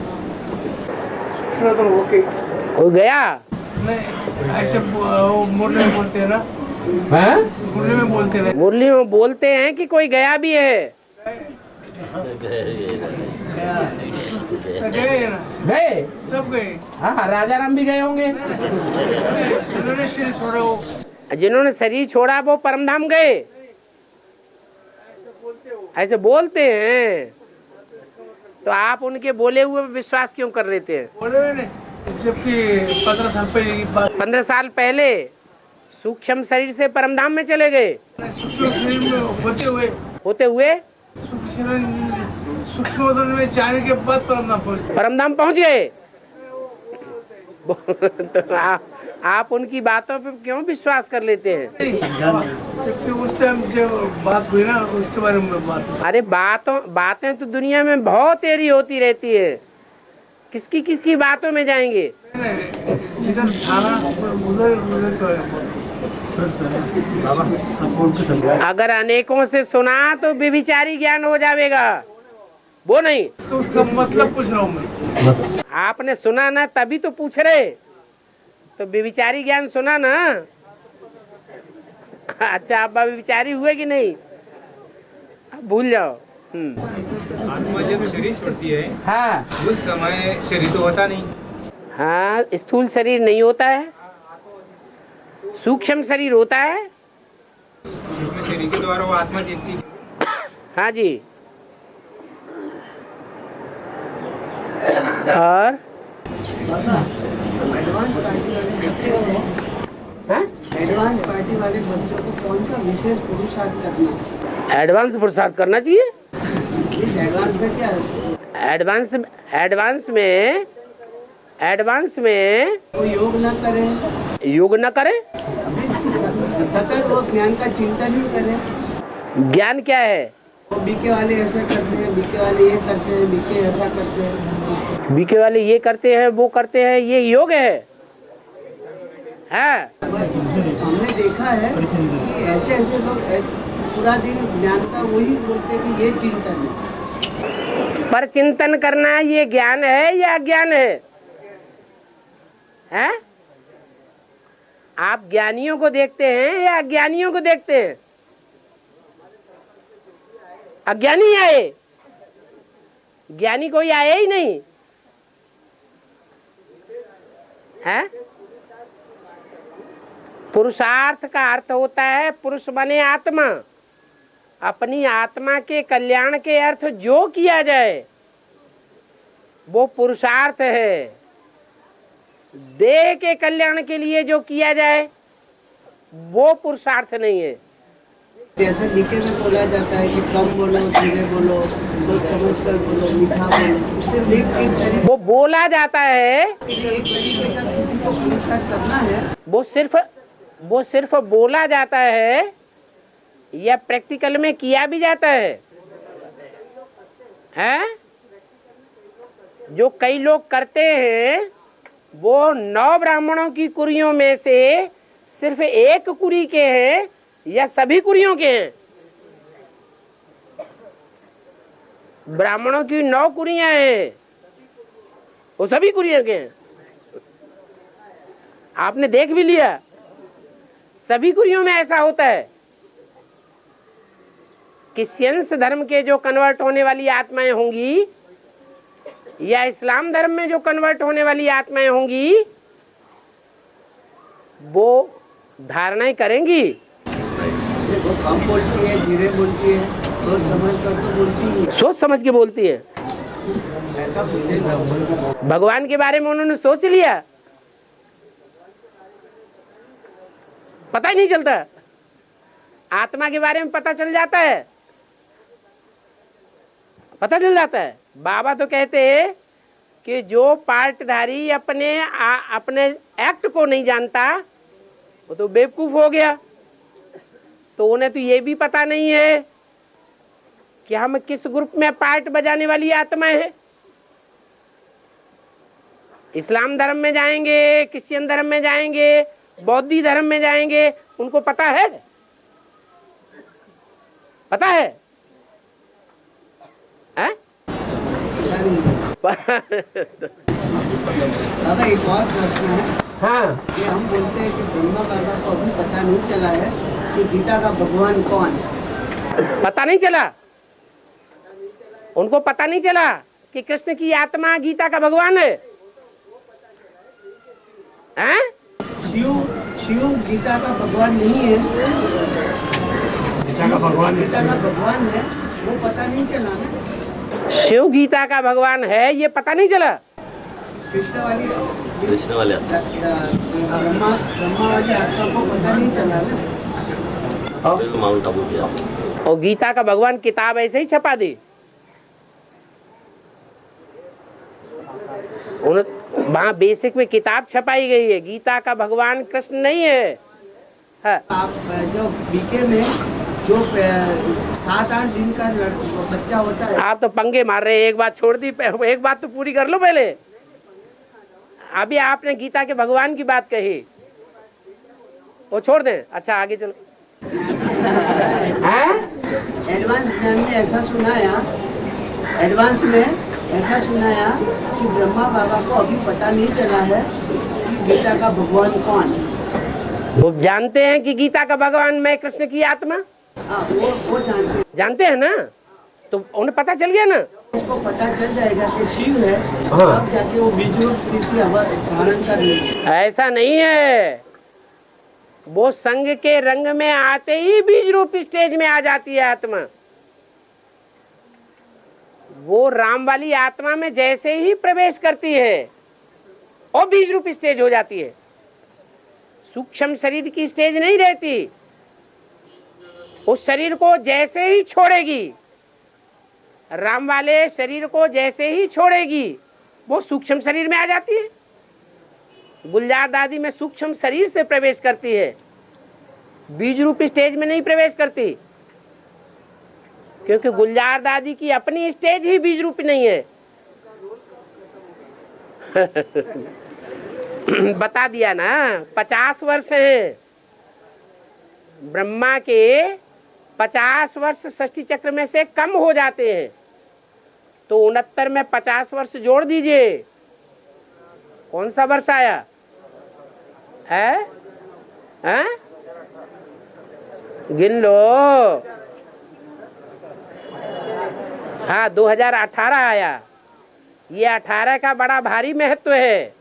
हो गया नहीं, ऐसे मुरली में बोलते हैं ना, मुरली में बोलते हैं, मुरली में बोलते हैं कि कोई गया भी है। गए सब गए। हाँ, राजा राम भी गए होंगे। जिन्होंने शरीर छोड़ा हो, जिन्होंने शरीर छोड़ा वो परमधाम गए, ऐसे बोलते हैं। तो आप उनके बोले हुए विश्वास क्यों कर लेते हैं? बोले हुए जबकि 15 साल पहले की बात, 15 साल पहले सूक्ष्म शरीर से परमधाम में चले गए। सूक्ष्म शरीर में होते हुए सूक्ष्म उधर में जाने के बाद परमधाम पहुंच गए। तो आप उनकी बातों पे क्यों विश्वास कर लेते हैं? जबकि उस टाइम जो बात हुई ना उसके बारे में बात हुई। अरे बातें तो दुनिया में बहुत देरी होती रहती है, किसकी किसकी बातों में जाएंगे? जिधर थाना उधर अगर अनेकों से सुना तो व्यभिचारी ज्ञान हो जाएगा, वो नहीं। उसका मतलब पूछ रहा हूँ मैं। आपने सुना ना तभी तो पूछ रहे, तो व्यभिचारी ज्ञान सुना ना। अच्छा, आप व्यभिचारी हुए कि नहीं? अब भूल जाओ। आत्मा जब शरीर छोड़ती है, हाँ, उस समय शरीर तो होता नहीं। हाँ, स्थूल शरीर नहीं होता है, सूक्ष्म शरीर होता है। जिसमें शरीर के द्वारा वो आत्मा देखती है। हाँ जी, और एडवांस पार्टी वाले बच्चों को कौन सा विशेष पुरुषार्थ करना है? एडवांस पुरुषार्थ करना चाहिए। एडवांस में क्या है? एडवांस में वो योग न करें, सतत वो ज्ञान का चिंतन ही करें। ज्ञान क्या है? वो बीके वाले ऐसे करते हैं, बीके वाले ये करते हैं, बीके ऐसा करते हैं, बीके वाले ये करते हैं, वो करते हैं, ये योग है। हमने देखा है कि ऐसे ऐसे लोग पूरा दिन ज्ञान का वही बोलते हैं कि ये चिंतन है। पर चिंतन करना ये ज्ञान है या अज्ञान है? हैं? आप ज्ञानियों को देखते हैं या अज्ञानियों को देखते हैं? अज्ञानी आए, ज्ञानी कोई आए ही नहीं है। पुरुषार्थ का अर्थ होता है पुरुष बने आत्मा। अपनी आत्मा के कल्याण के अर्थ जो किया जाए वो पुरुषार्थ है। देह के कल्याण के लिए जो किया जाए वो पुरुषार्थ नहीं है। जैसे बीके में बोला जाता है कि कम बोलो, धीरे बोलो, सोच समझ कर बोलो, मीठा बोलो, सिर्फ एक तरीके वो बोला जाता है। एक तरीके का किसी को पुरुषार्थ करना है, वो सिर्फ बोला जाता है या प्रैक्टिकल में किया भी जाता है? हैं? जो कई लोग करते हैं वो 9 ब्राह्मणों की कुरियों में से सिर्फ एक कुरी के हैं या सभी कुरियों के हैं? ब्राह्मणों की 9 कुरियां हैं, वो सभी कुरियों के हैं। आपने देख भी लिया, सभी कुरियों में ऐसा होता है। क्रिश्चियंस धर्म के जो कन्वर्ट होने वाली आत्माएं होंगी या इस्लाम धर्म में जो कन्वर्ट होने वाली आत्माएं होंगी वो धारणाएं करेंगी। वो कम बोलती है, धीरे बोलती है, सोच समझ कर तो बोलती है। सोच समझ के बोलती है। भगवान के बारे में उन्होंने सोच लिया, पता ही नहीं चलता। आत्मा के बारे में पता चल जाता है, पता चल जाता है। बाबा तो कहते हैं कि जो पार्टधारी अपने एक्ट को नहीं जानता वो तो बेवकूफ हो गया। तो उन्हें तो ये भी पता नहीं है कि हम किस ग्रुप में पार्ट बजाने वाली आत्माएं हैं। इस्लाम धर्म में जाएंगे, क्रिश्चियन धर्म में जाएंगे, बौद्धी धर्म में जाएंगे, उनको पता है? पता है? दादा एक और प्रश्न है। हाँ, कि हम बोलते हैं कि ब्रह्मा बाबा को अभी पता नहीं चला है कि गीता का भगवान कौन है। पता नहीं चला, उनको पता नहीं चला कि कृष्ण की आत्मा गीता का भगवान है। हैं? शिव गीता का भगवान नहीं है, गीता का भगवान है, वो पता नहीं चला ना। शिव गीता का भगवान है ये पता नहीं चला। कृष्ण वाली ब्रह्मा वाली आत्मा को पता नहीं चला ना। और गीता का भगवान किताब ऐसे ही छपा दी। वहाँ बेसिक में किताब छपाई गई है, गीता का भगवान कृष्ण नहीं है। आप जो बीके में जो 7-8 दिन का बच्चा होता है। आप तो पंगे मार रहे हैं। एक बात छोड़ दी, एक बात तो पूरी कर लो पहले। अभी आपने गीता के भगवान की बात कही, वो छोड़ दें। अच्छा आगे चलो। एडवांस ज्ञान में ऐसा सुनाया, एडवांस में ऐसा सुनाया कि ब्रह्मा बाबा को अभी पता नहीं चला है कि गीता का भगवान कौन है। वो जानते हैं कि गीता का भगवान मैं कृष्ण की आत्मा। वो जानते हैं ना, तो उन्हें पता चल गया ना। उसको पता चल जाएगा कि शिव है, तब जाके वो बीज रूप स्थिति धारण कर लेगी। ऐसा नहीं है, वो संग के रंग में आते ही बीज रूप स्टेज में आ जाती है आत्मा। वो राम वाली आत्मा में जैसे ही प्रवेश करती है और बीज रूप स्टेज हो जाती है। सूक्ष्म शरीर की स्टेज नहीं रहती। उस शरीर को जैसे ही छोड़ेगी, राम वाले शरीर को जैसे ही छोड़ेगी, वो सूक्ष्म शरीर में आ जाती है। गुलजार दादी में सूक्ष्म शरीर से प्रवेश करती है, बीज रूप स्टेज में नहीं प्रवेश करती, क्योंकि गुलजार दादी की अपनी स्टेज ही बीज रूप नहीं है। बता दिया ना, 50 वर्ष है ब्रह्मा के, 50 वर्ष षष्ठी चक्र में से कम हो जाते हैं, तो 69 में 50 वर्ष जोड़ दीजिए, कौन सा वर्ष आया है? गिन लो। हाँ, 2018 आया। ये 18 का बड़ा भारी महत्व है।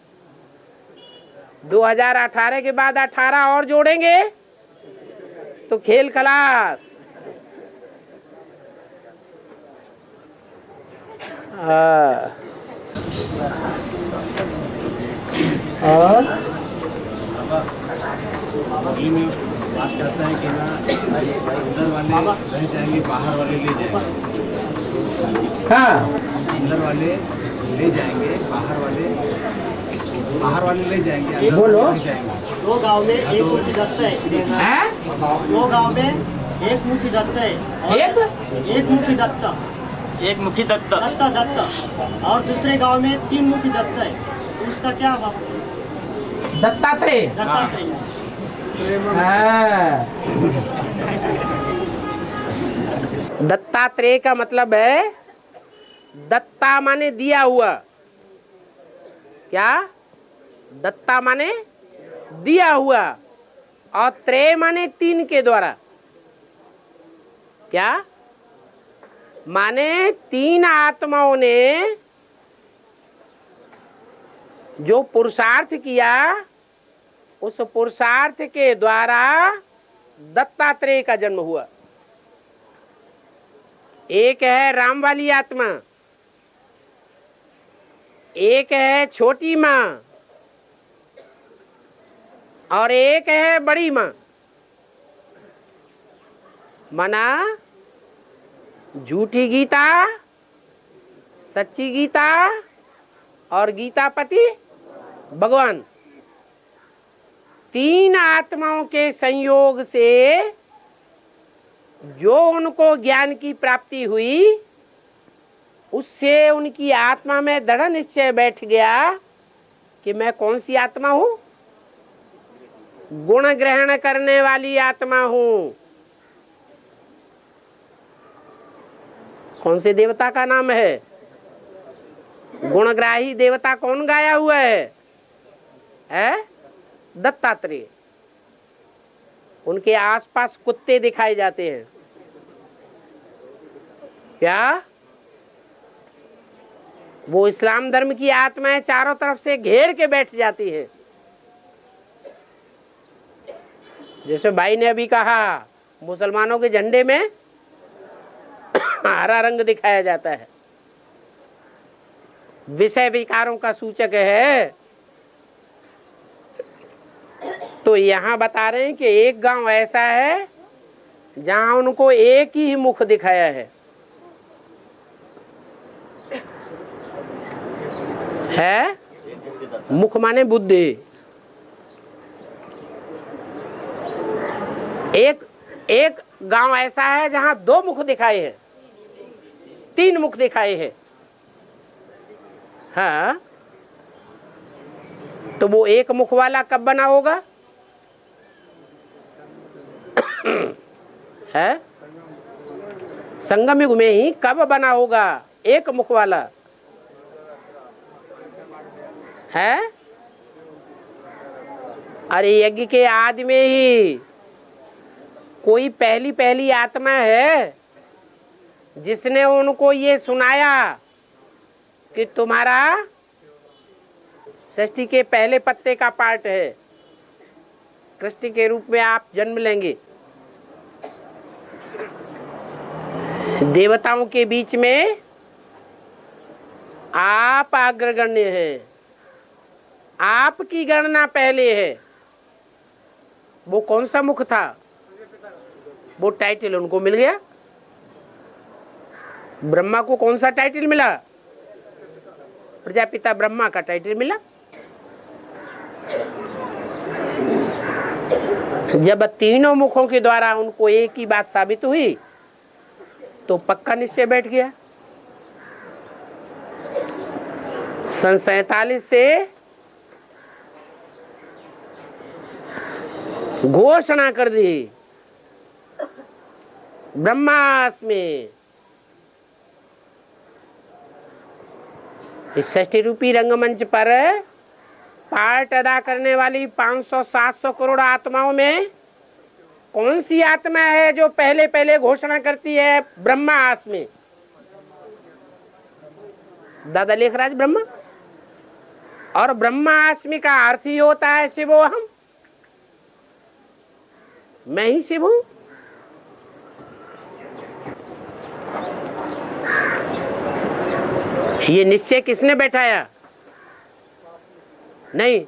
2018 के बाद 18 और जोड़ेंगे तो खेल खलास। और में बात करता है कि ना अंदर वाले रह जाएंगे, बाहर वाले ले जाएंगे। हाँ, अंदर वाले ले जाएंगे, बाहर वाले ले जाएंगे, अंदर बोलो। वाले ले जाएंगे। दो गांव में एक मुखी दत्त है। दो गांव में एक मुखी दत्त है। एक मुखी दत्त, एक मुखी दत्त, दत्त और दूसरे गांव में 3 मुखी दत्त है। उसका क्या बाप? दत्तात्रेय। दत्तात्रेय। दत्तात्रेय का मतलब है, दत्ता माने दिया हुआ। क्या? दत्ता माने दिया हुआ, और त्रेय माने 3 के द्वारा। क्या माने? 3 आत्माओं ने जो पुरुषार्थ किया, उस पुरुषार्थ के द्वारा दत्तात्रेय का जन्म हुआ। एक है राम वाली आत्मा, एक है छोटी माँ, और एक है बड़ी माँ। मना झूठी गीता, सच्ची गीता और गीतापति भगवान। 3 आत्माओं के संयोग से जो उनको ज्ञान की प्राप्ति हुई, उससे उनकी आत्मा में दृढ़ निश्चय बैठ गया कि मैं कौन सी आत्मा हूं? गुण ग्रहण करने वाली आत्मा हूं। कौन से देवता का नाम है? गुणग्राही देवता कौन गाया हुआ है? दत्तात्रेय। उनके आसपास कुत्ते दिखाए जाते हैं। क्या? वो इस्लाम धर्म की आत्माएं चारों तरफ से घेर के बैठ जाती है। जैसे भाई ने अभी कहा, मुसलमानों के झंडे में हरा रंग दिखाया जाता है, विषय विकारों का सूचक है। तो यहाँ बता रहे हैं कि एक गांव ऐसा है जहां उनको एक ही मुख दिखाया है? मुख माने बुद्धि। एक गांव ऐसा है जहां 2 मुख दिखाए हैं, 3 मुख दिखाए हैं। हाँ, तो वो एक मुख वाला कब बना होगा? है संगम युग में ही कब बना होगा एक मुख वाला? है अरे यज्ञ के आदि में ही कोई पहली आत्मा है जिसने उनको ये सुनाया कि तुम्हारा सृष्टि के पहले पत्ते का पार्ट है, कृष्ण के रूप में आप जन्म लेंगे। देवताओं के बीच में आप अग्रगण्य हैं, आपकी गणना पहले है। वो कौन सा मुख था? वो टाइटल उनको मिल गया। ब्रह्मा को कौन सा टाइटल मिला? प्रजापिता ब्रह्मा का टाइटल मिला। जब तीनों मुखों के द्वारा उनको एक ही बात साबित हुई तो पक्का निश्चय बैठ गया। सन 47 से घोषणा कर दी ब्रह्मास्मि। इस 60 रूपी रंगमंच पर पार्ट अदा करने वाली 500-700 करोड़ आत्माओं में कौन सी आत्मा है जो पहले पहले घोषणा करती है ब्रह्मास्मि? दादा लेखराज ब्रह्मा। और ब्रह्मास्मि का अर्थ ही होता है शिवोहम, मैं ही शिव हूं। ये निश्चय किसने बैठाया? नहीं,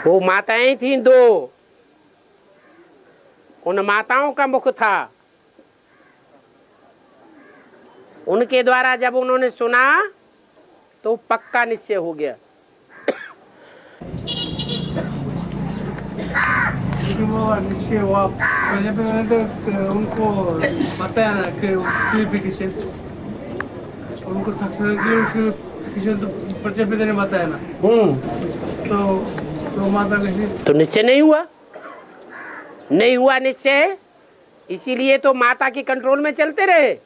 वो माताएं थी दो, उन माताओं का मुख था। उनके द्वारा जब उन्होंने सुना तो पक्का निश्चय हो गया। निश्चय हुआ। उनको बताया ना कि प्यूरिफिकेशन, उनको सक्सेस तो प्रजापिता ने बताया ना। तो माता कैसे? तो निश्चय नहीं हुआ, नहीं हुआ निश्चय। इसीलिए तो माता के कंट्रोल में चलते रहे।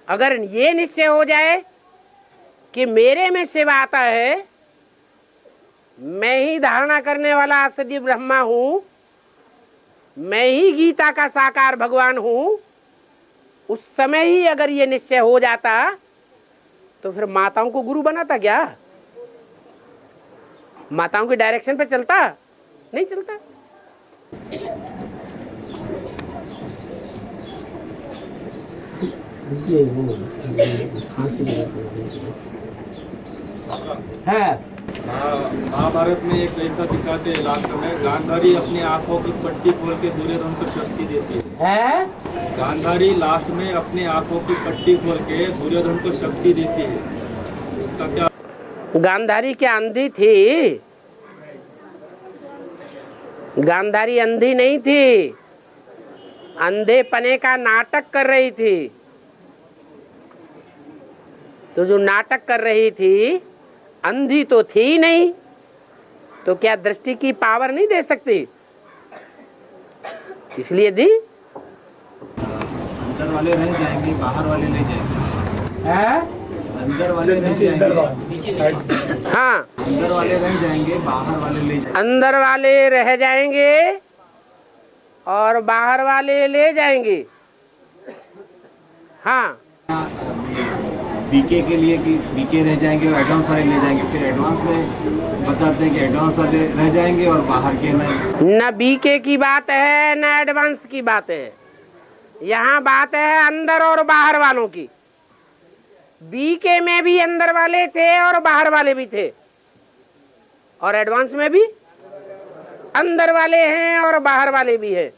अगर ये निश्चय हो जाए कि मेरे में शिव आता है, मैं ही धारणा करने वाला असली ब्रह्मा हूं, मैं ही गीता का साकार भगवान हूं, उस समय ही अगर ये निश्चय हो जाता तो फिर माताओं को गुरु बनाता क्या? माताओं के डायरेक्शन पे चलता? नहीं चलता। महाभारत में एक ऐसा दिखाते हैं लास्ट में, गांधारी अपनी आंखों की पट्टी खोल के दुर्योधन को शक्ति देती है। गांधारी लास्ट में अपनी आंखों की पट्टी खोल के दुर्योधन को शक्ति देती है। उसका क्या? गांधारी क्या अंधी थी? गांधारी अंधी नहीं थी, अंधेपने का नाटक कर रही थी। तो जो नाटक कर रही थी अंधी तो थी नहीं, तो क्या दृष्टि की पावर नहीं दे सकती? इसलिए दी। अंदर वाले रह जाएंगे, बाहर वाले ले जाएंगे। अंदर वाले रह जाएंगे, हाँ, अंदर वाले रह जाएंगे, बाहर वाले ले जाएंगे। अंदर वाले रह जाएंगे और बाहर वाले ले जाएंगे। हाँ, बीके के लिए कि बीके रह जाएंगे और एडवांस वाले ले जाएंगे। फिर एडवांस में बताते हैं कि एडवांस वाले रह जाएंगे और बाहर के नहीं। न बीके की बात है न एडवांस की बात है, यहाँ बात है अंदर और बाहर वालों की। बीके में भी अंदर वाले थे और बाहर वाले भी थे, और एडवांस में भी अंदर वाले हैं और बाहर वाले भी हैं।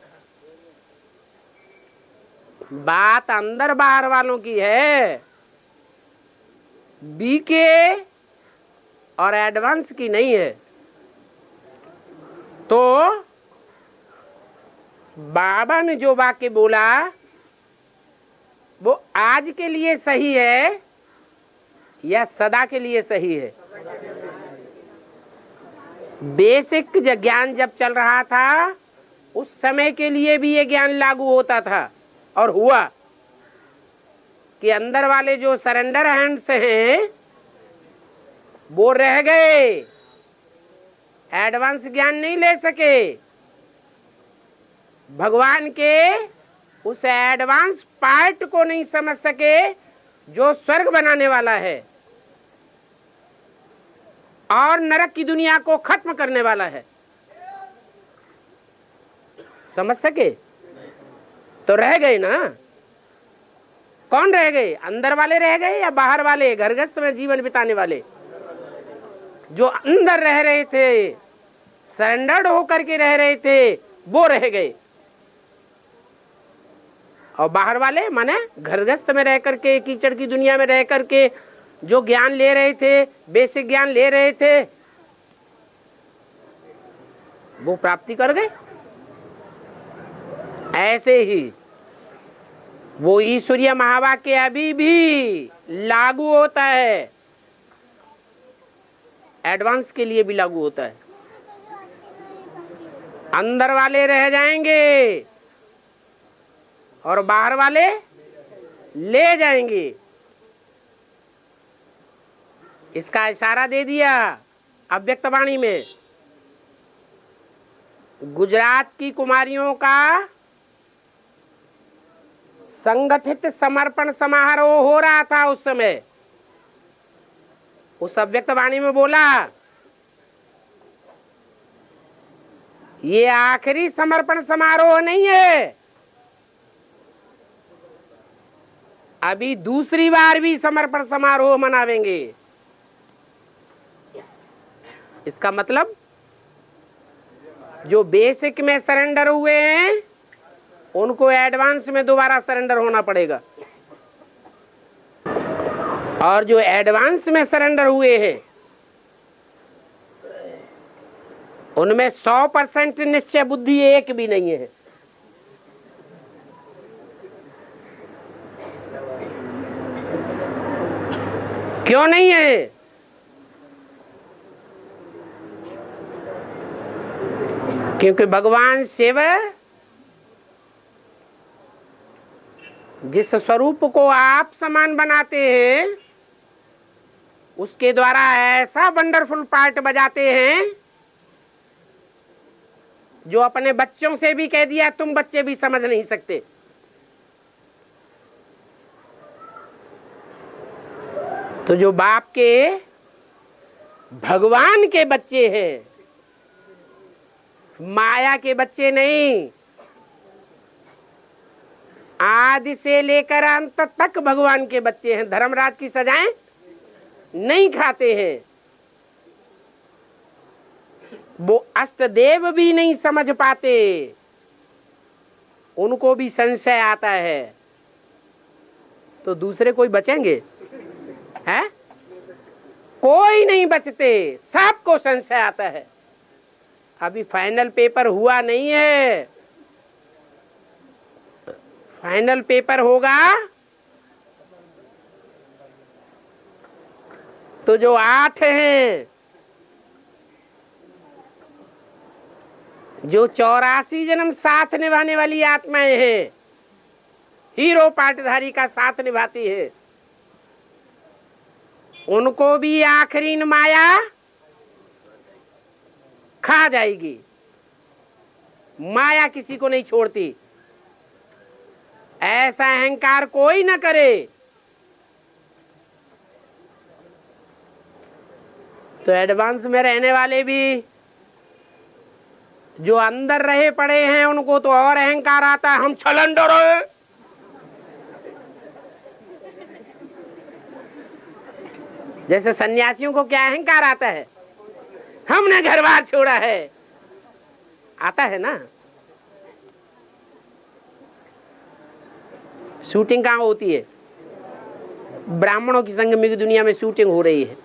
बात अंदर बाहर वालों की है, बीके और एडवांस की नहीं है। तो बाबा ने जो वाक्य बोला वो आज के लिए सही है या सदा के लिए सही है? बेसिक ज्ञान जब चल रहा था उस समय के लिए भी ये ज्ञान लागू होता था और हुआ कि अंदर वाले जो सरेंडर हैंड्स हैं वो रह गए, एडवांस ज्ञान नहीं ले सके। भगवान के उस एडवांस पार्ट को नहीं समझ सके जो स्वर्ग बनाने वाला है और नरक की दुनिया को खत्म करने वाला है। समझ सके तो रह गए ना। कौन रह गए? अंदर वाले रह गए या बाहर वाले, घरगृहस्थ में जीवन बिताने वाले? जो अंदर रह रहे थे, सरेंडर्ड होकर के रह रहे थे, वो रह गए। और बाहर वाले माने घरगृहस्थ में रह करके, कीचड़ की दुनिया में रह करके जो ज्ञान ले रहे थे, बेसिक ज्ञान ले रहे थे, वो प्राप्ति कर गए। ऐसे ही वो ईश्वरीय महावाक्य अभी भी लागू होता है, एडवांस के लिए भी लागू होता है। अंदर वाले रह जाएंगे और बाहर वाले ले जाएंगे। इसका इशारा दे दिया अव्यक्त वाणी में। गुजरात की कुमारियों का संगठित समर्पण समारोह हो रहा था उस समय। उस अव्यक्त वाणी में बोला, ये आखिरी समर्पण समारोह नहीं है, अभी दूसरी बार भी समर्पण समारोह मनावेंगे। इसका मतलब जो बेसिक में सरेंडर हुए हैं उनको एडवांस में दोबारा सरेंडर होना पड़ेगा, और जो एडवांस में सरेंडर हुए हैं उनमें 100% निश्चय बुद्धि एक भी नहीं है। क्यों नहीं है? क्योंकि भगवान शिव जिस स्वरूप को आप समान बनाते हैं उसके द्वारा ऐसा वंडरफुल पार्ट बजाते हैं जो अपने बच्चों से भी कह दिया तुम बच्चे भी समझ नहीं सकते। तो जो बाप के भगवान के बच्चे हैं, माया के बच्चे नहीं, आदि से लेकर अंत तक भगवान के बच्चे हैं, धर्मराज की सजाएं नहीं खाते हैं। वो अष्टदेव भी नहीं समझ पाते, उनको भी संशय आता है, तो दूसरे कोई बचेंगे? है? कोई नहीं बचते, सबको संशय आता है। अभी फाइनल पेपर हुआ नहीं है, फाइनल पेपर होगा तो जो 8 हैं, जो 84 जन्म साथ निभाने वाली आत्माएं हैं, हीरो पाटधारी का साथ निभाती है, उनको भी आखिरी माया खा जाएगी। माया किसी को नहीं छोड़ती। ऐसा अहंकार कोई न करे। तो एडवांस में रहने वाले भी जो अंदर रहे पड़े हैं उनको तो और अहंकार आता है, हम छलंडर हैं। जैसे सन्यासियों को क्या अहंकार आता है, हमने घर बार छोड़ा है, आता है ना। शूटिंग कहाँ होती है? ब्राह्मणों की संगम की दुनिया में शूटिंग हो रही है।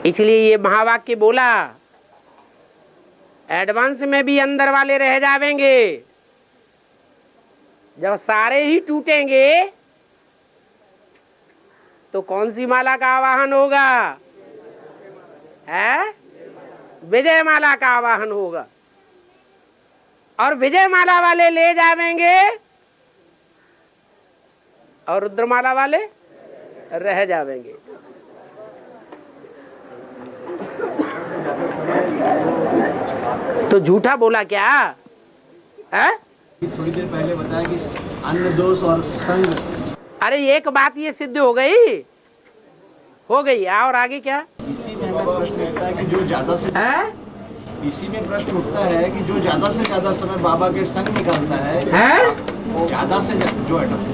इसलिए ये महावाक्य बोला, एडवांस में भी अंदर वाले रह जावेंगे। जब सारे ही टूटेंगे तो कौन सी माला का आवाहन होगा? है? विजय माला का आवाहन होगा। और विजय माला वाले ले जावेंगे और रुद्रमाला वाले रह जावेंगे। तो झूठा बोला क्या है? थोड़ी देर पहले बताया कि अन्य दोष और संग। अरे एक बात ये सिद्ध हो गई, और आगे क्या? इसी में प्रश्न उठता है कि जो ज्यादा से इसी में प्रश्न उठता है कि जो ज्यादा से ज्यादा समय बाबा के संग निकालता है, ज्यादा से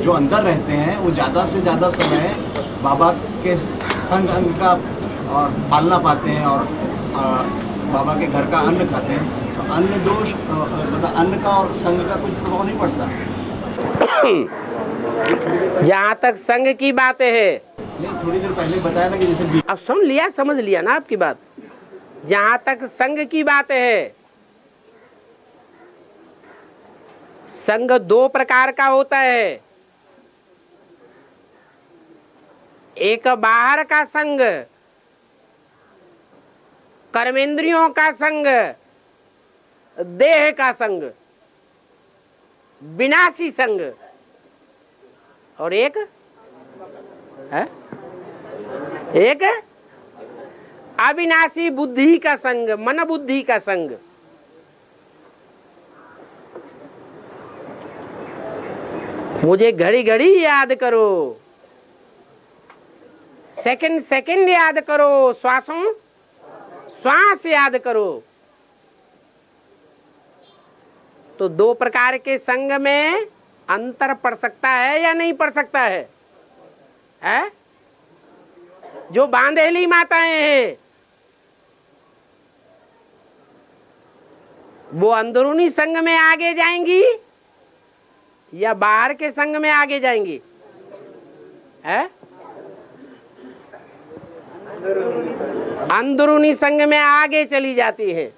जो अंदर रहते हैं वो ज्यादा से ज्यादा समय बाबा के संग अंग का और पालना पाते हैं और बाबा के घर का अन्न खाते हैं, तो अन्न दोष मतलब अन्न का और संग का कुछ प्रभाव नहीं पड़ता। जहाँ तक संग की बात है, नहीं थोड़ी देर पहले बताया ना कि जैसे अब सुन लिया, समझ लिया ना आपकी बात। जहाँ तक संग की बात है, संग दो प्रकार का होता है। एक बाहर का संग, कर्मेंद्रियों का संग, देह का संग, विनाशी संग, और एक है एक अविनाशी बुद्धि का संग, मन बुद्धि का संग। मुझे घड़ी घड़ी याद करो, सेकंड सेकंड याद करो, श्वासों श्वास याद करो। तो दो प्रकार के संग में अंतर पड़ सकता है या नहीं पड़ सकता है? जो बांधेली माताएं हैं वो अंदरूनी संग में आगे जाएंगी या बाहर के संग में आगे जाएंगी? अंदरूनी संग में आगे चली जाती है।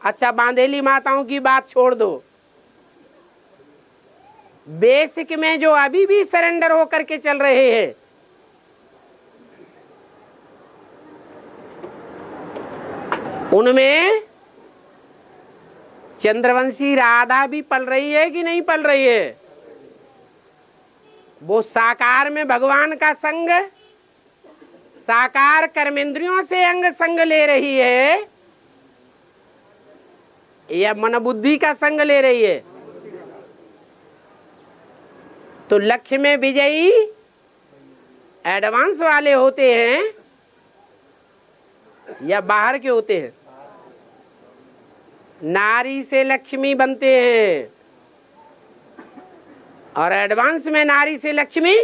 अच्छा, बांधेली माताओं की बात छोड़ दो, बेसिक में जो अभी भी सरेंडर होकर के चल रहे हैं, उनमें चंद्रवंशी राधा भी पल रही है कि नहीं पल रही है? वो साकार में भगवान का संग, साकार कर्मेंद्रियों से अंग संग ले रही है या मन बुद्धि का संग ले रही है? तो लक्ष्य में विजयी एडवांस वाले होते हैं या बाहर के होते हैं? नारी से लक्ष्मी बनते हैं और एडवांस में नारी से लक्ष्मी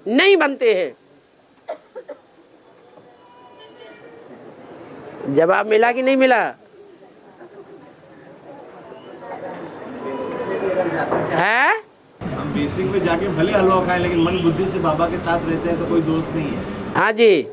नहीं बनते हैं। जवाब मिला कि नहीं मिला? है? हम बेसिक में जाके भले हलवा खाएं लेकिन मन बुद्धि से बाबा के साथ रहते हैं तो कोई दोष नहीं है। हाँ जी।